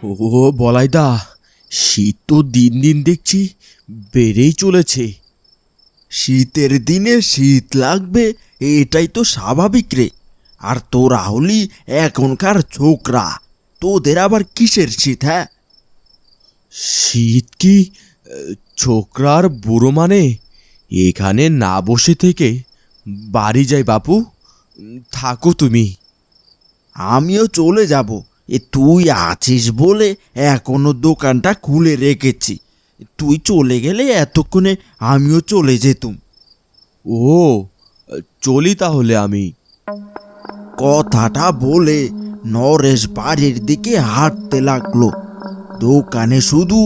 ও বলাইদা, শীত তো দিন দিন দেখছি বেড়েই চলেছে। শীতের দিনে শীত লাগবে, এটাই তো স্বাভাবিক রে। আর তোরা হলি এখনকার ছোকরা, তোদের আবার কিসের শীত? হ্যাঁ, শীত কি ছোকরার বুড়ো মানে? এখানে না বসে থেকে বাড়ি যাই বাপু, থাকো তুমি। আমিও চলে যাব। তুই আছিস বলে এখনো দোকানটা খুলে রেখেছি। তুই চলে গেলে এতক্ষণে আমিও চলে যেতুম। ও, চলি তাহলে আমি। কথাটা বলে নরেশ বাড়ির দিকে হাঁটতে লাগলো। দোকানে শুধু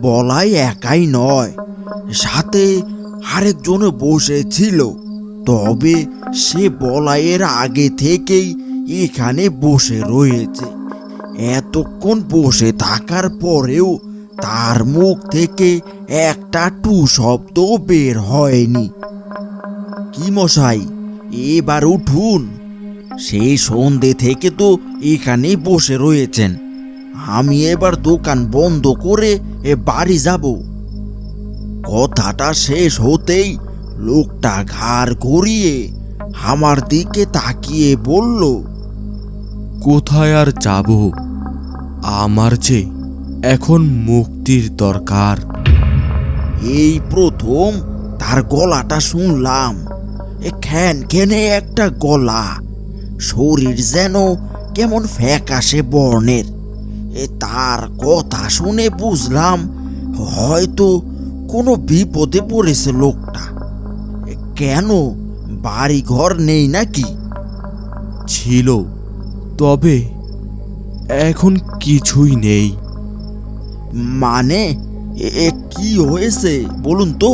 বলাই একাই নয়, সাথে আরেকজন বসেছিল। তবে সে বলাইয়ের আগে থেকেই এখানে বসে রয়েছে। এতক্ষণ বসে থাকার পরেও তার মুখ থেকে একটা টু শব্দ বের হয়নি। কি মশাই, এবার উঠুন। সেই সন্ধে থেকে তো এখানেই বসে রয়েছেন। আমি এবার দোকান বন্ধ করে বাড়ি যাব। কথাটা শেষ হতেই লোকটা ঘাড় ঘুরিয়ে আমার দিকে তাকিয়ে বলল, কোথায় আর যাব? আমার যে এখন মুক্তির দরকার। এই প্রথম তার গলাটা শুনলাম। খ্যানখ্যানে একটা গলা, শরীর যেন কেমন ফ্যাকাশে বর্ণের। তার কথা শুনে বুঝলাম হয়তো কোনো বিপদে পড়েছে লোকটা। কেন, বাড়ি ঘর নেই নাকি? ছিল, তবে এখন কিছুই নেই। মানে কি হয়েছে বলুন তো?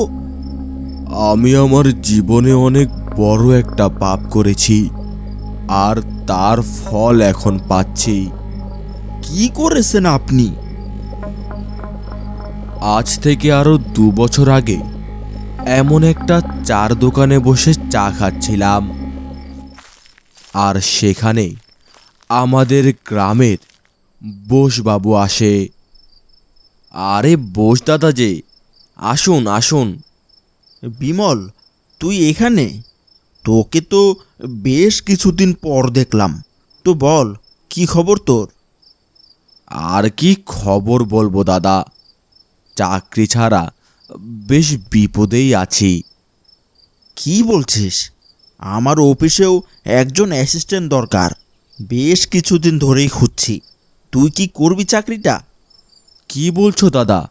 আমি আমার জীবনে অনেক বড় একটা পাপ করেছি, আর তার ফল এখন পাচ্ছি। কি করেছেন আপনি? আজ থেকে আরো 2 বছর আগে এমন একটা চার দোকানে বসে চা খাচ্ছিলাম, আর সেখানে আমাদের গ্রামের বোসবাবু আসে। আরে বোস দাদা যে, আসুন আসুন। বিমল, তুই এখানে? তোকে তো বেশ কিছুদিন পর দেখলাম। তো বল, কি খবর তোর? আর কি খবর বলবো দাদা, চাকরি ছাড়া বেশ বিপদেই আছি। কি বলছিস? আমার অফিসেও একজন অ্যাসিস্ট্যান্ট দরকার। বেশ কিছুদিন ধরেই খুঁজছি। তুই কি করবি চাকরিটা? কি বলছো দাদা,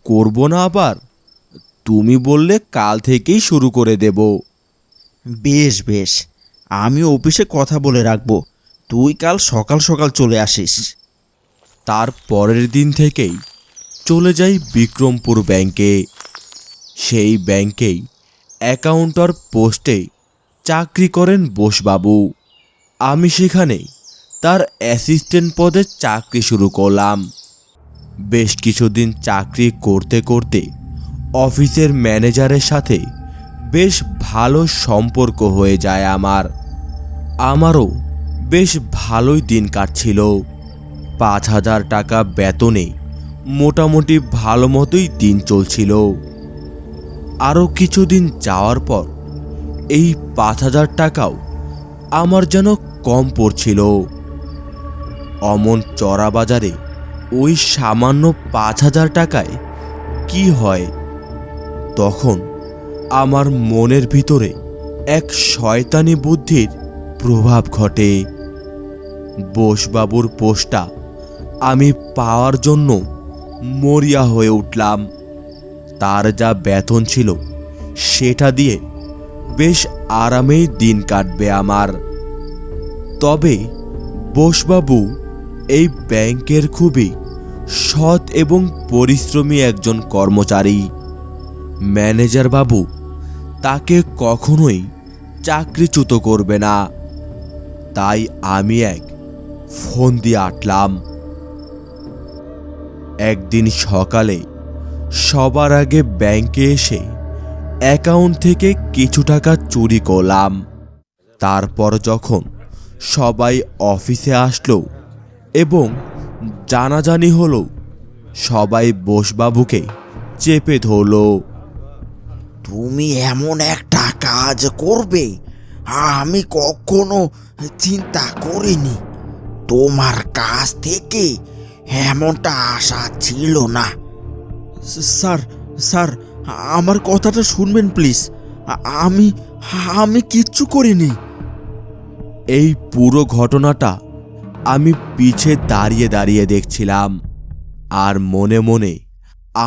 করব না আবার? তুমি বললে কাল থেকেই শুরু করে দেব। বেশ বেশ, আমি অফিসে কথা বলে রাখবো। তুই কাল সকাল সকাল চলে আসিস। তার পরের দিন থেকেই চলে যাই বিক্রমপুর ব্যাংকে। সেই ব্যাংকেই অ্যাকাউন্টার পোস্টে চাকরি করেন বোসবাবু। আমি সেখানে তার অ্যাসিস্ট্যান্ট পদে চাকরি শুরু করলাম। বেশ কিছুদিন চাকরি করতে করতে অফিসের ম্যানেজারের সাথে বেশ ভালো সম্পর্ক হয়ে যায় আমারও বেশ ভালোই দিন কাটছিল। 5,000 টাকা বেতনে মোটামুটি ভালো মতোই দিন চলছিল। আরও কিছুদিন যাওয়ার পর এই 5,000 টাকাও আমার যেন কম পড়ছিল। অমন চড়া বাজারে ওই সামান্য 5,000 টাকায় কি হয়? তখন আমার মনের ভিতরে এক শয়তানি বুদ্ধির প্রভাব ঘটে। বোসবাবুর পোস্টটা আমি পাওয়ার জন্য মরিয়া হয়ে উঠলাম। তার যা বেতন ছিল সেটা দিয়ে বেশ আরামেই দিন কাটবে আমার। তবে বোসবাবু এই ব্যাংকের খুবই সৎ এবং পরিশ্রমী একজন কর্মচারী। ম্যানেজার বাবু তাকে কখনোই চাকরিচ্যুত করবে না। তাই আমি এক ফোন দিয়ে আটলাম। একদিন সকালে সবার আগে ব্যাংকে এসে অ্যাকাউন্ট থেকে কিছু টাকা চুরি করলাম। তারপর যখন সবাই অফিসে আসলো এবং জানাজানি হলো। সবাই বোসবাবুকে চেপে ধরলো। তুমি এমন একটা কাজ করবে আমি কখনো চিন্তা করিনি। তোমার কাছ থেকে এমনটা আশা ছিল না। স্যার স্যার আমার কথাটা শুনবেন প্লিজ। আমি আমি কিচ্ছু করিনি। এই পুরো ঘটনাটা আমি পিছে দাঁড়িয়ে দাঁড়িয়ে দেখছিলাম আর মনে মনে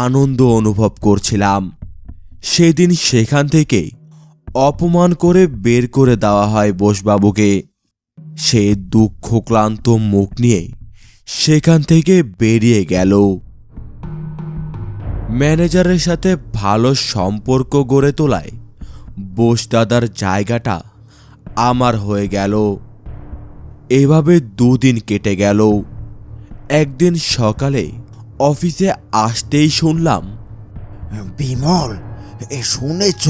আনন্দ অনুভব করছিলাম। সেদিন সেখান থেকে অপমান করে বের করে দেওয়া হয় বোসবাবুকে। সে দুঃখক্লান্ত মুখ নিয়ে সেখান থেকে বেরিয়ে গেল। ম্যানেজারের সাথে ভালো সম্পর্ক গড়ে তোলায় বোস দাদার জায়গাটা আমার হয়ে গেল। এভাবে 2 দিন কেটে গেল। একদিন সকালে অফিসে আসতেই শুনলাম, বিমল, শুনেছ?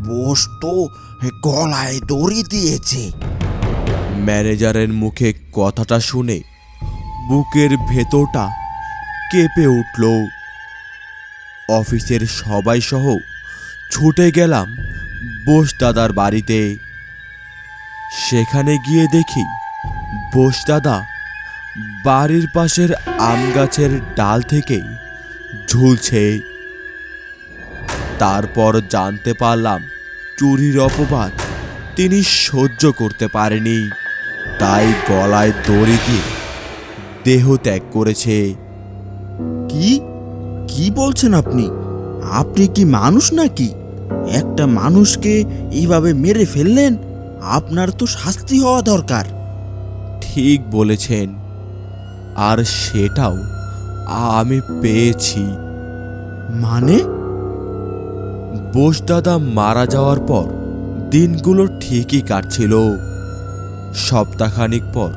বোস তো গলায় দড়ি দিয়েছে। ম্যানেজারের মুখে কথাটা শুনে বুকের ভেতরটা কেঁপে উঠল। অফিসের সবাই সহ ছুটে গেলাম বোস দাদার বাড়িতে। সেখানে গিয়ে দেখি বোস দাদা বাড়ির পাশের আম গাছের ডাল থেকে ঝুলছে। তারপর জানতে পারলাম চুরির অপবাদ তিনি সহ্য করতে পারেনি, তাই গলায় দড়ি দিয়ে দেহ ত্যাগ করেছে। কি কি বলছেন আপনি? আপনি কি মানুষ নাকি? একটা মানুষকে এইভাবে মেরে ফেললেন? আপনার তো শাস্তি হওয়া দরকার। ঠিক বলেছেন, আর সেটাও আমি পেয়েছি। মানে? বোস দাদা মারা যাওয়ার পর দিনগুলো ঠিকই কাটছিল। সপ্তাহখানিক পর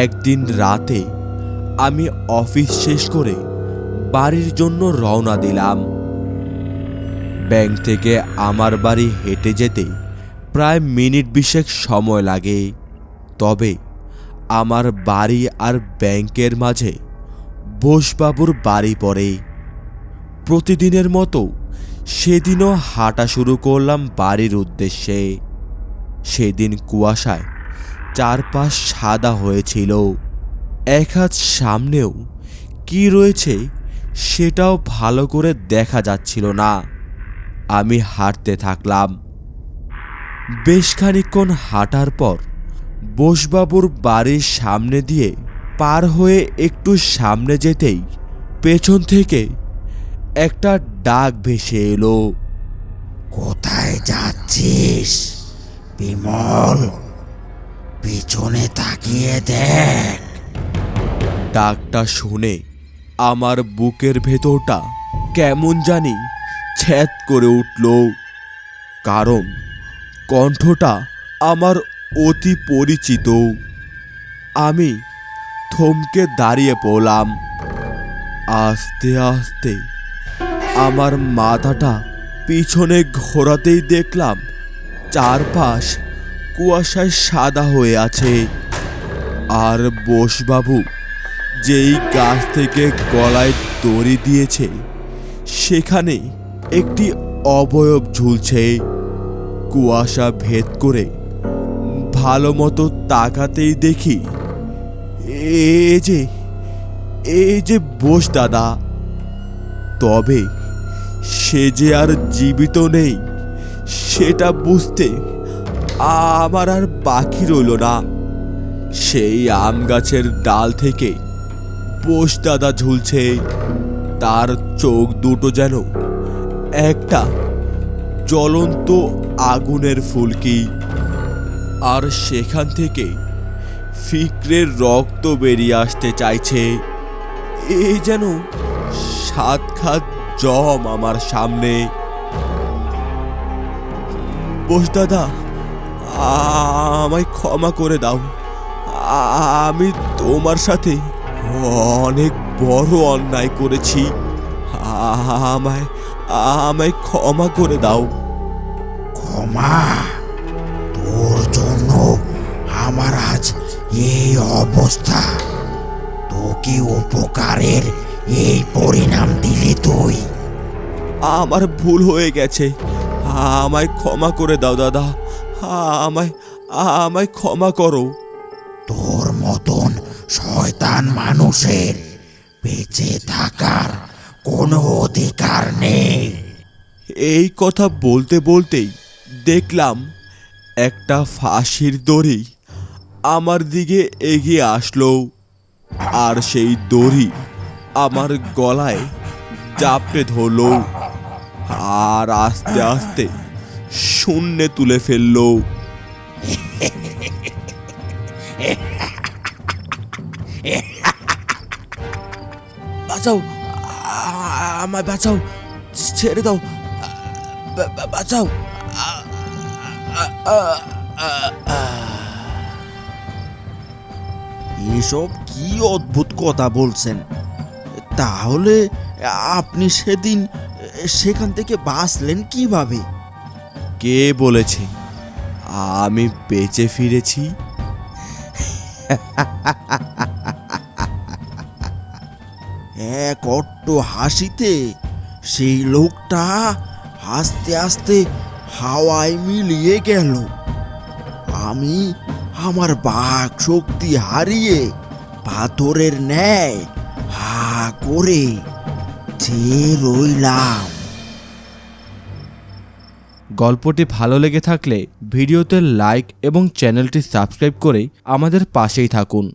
একদিন রাতে আমি অফিস শেষ করে বাড়ির জন্য রওনা দিলাম। ব্যাংক থেকে আমার বাড়ি হেঁটে যেতে প্রায় মিনিট 20 সময় লাগে। তবে আমার বাড়ি আর ব্যাংকের মাঝে বোসবাবুর বাড়ি পড়ে। প্রতিদিনের মতো সেদিনও হাঁটা শুরু করলাম বাড়ির উদ্দেশ্যে। সেদিন কুয়াশায় চারপাশ সাদা হয়েছিল। এক হাত সামনেও কি রয়েছে সেটাও ভালো করে দেখা যাচ্ছিল না। আমি হাঁটতে থাকলাম। বেশ খানিকক্ষণ হাঁটার পর বোসবাবুর বাড়ির সামনে দিয়ে পার হয়ে একটু সামনে যেতেই পেছন থেকে একটা ডাক ভেসে এলো। কোথায় যাচ্ছিস বিমল? পিছনে তাকিয়ে দেখ। ডাকটা শুনে আমার বুকের ভেতরটা কেমন জানি ছ্যাদ করে উঠল, কারণ কণ্ঠটা আমার অতি পরিচিত। আমি থমকে দাঁড়িয়ে পড়লাম। আস্তে আস্তে আমার মাথাটা পিছনে ঘোরাতেই দেখলাম চারপাশ কুয়াশায় সাদা হয়ে আছে। আর বোসবাবু যেই গাছ থেকে গলায় দড়ি দিয়েছে সেখানে একটি অবয়ব ঝুলছে। কুয়াশা ভেদ করে ভালো মতো তাকাতেই দেখি এই যে বোস দাদা। তবে সে যে আর জীবিত নেই সেটা বুঝতে আমার আর বাকি রইল না। সেই আম গাছের ডাল থেকে বোস দাদা ঝুলছে। তার চোখ দুটো যেন একটা জ্বলন্ত আগুনের ফুলকি, আর সেখান থেকে ফিকরের রক্ত বেরিয়ে আসতে চাইছে। এই যেন 7 খাত জম আমার সামনে। বোস দাদা, আমায় ক্ষমা করে দাও। আমি তোমার সাথে অনেক বড় অন্যায় করেছি। আমায় ক্ষমা করে দাও। ক্ষমা? তোর জন্য আমার আজ এই অবস্থা। তোকে আমাকে উপকারের এই পরিণাম দিলি তুই? আমার ভুল হয়ে গেছে, আমায় ক্ষমা করে দাও দাদা, আমায় আমায় ক্ষমা করো। তোর মতন শয়তান মানুষের বেঁচে থাকার কোনো অধিকার নেই। এই কথা বলতে বলতেই দেখলাম একটা ফাঁসির দড়ি আমার দিকে এগিয়ে আসলো, আর সেই দড়ি আমার গলায় চাপড়ে ধরলো আর আস্তে আস্তে শূন্যে তুলে ফেললো। বাঁচাও, আমায় বাঁচাও, ছেড়ে দাও, বাঁচাও। এসব কি অদ্ভুত কথা বলছেন? তাহলে আপনি সেদিন সেখান থেকে বাঁচলেন কিভাবে? কে বলেছে আমি বেঁচে ফিরেছি? এক অট্ট হাসিতে সেই লোকটা আস্তে আস্তে হাওয়ায় মিলিয়ে গেল। আমি আমার বাক শক্তি হারিয়ে পাথরের ন্যায় হা করে চেয়ে রইলাম। গল্পটি ভালো লেগে থাকলে ভিডিওতে লাইক এবং চ্যানেলটি সাবস্ক্রাইব করে আমাদের পাশেই থাকুন।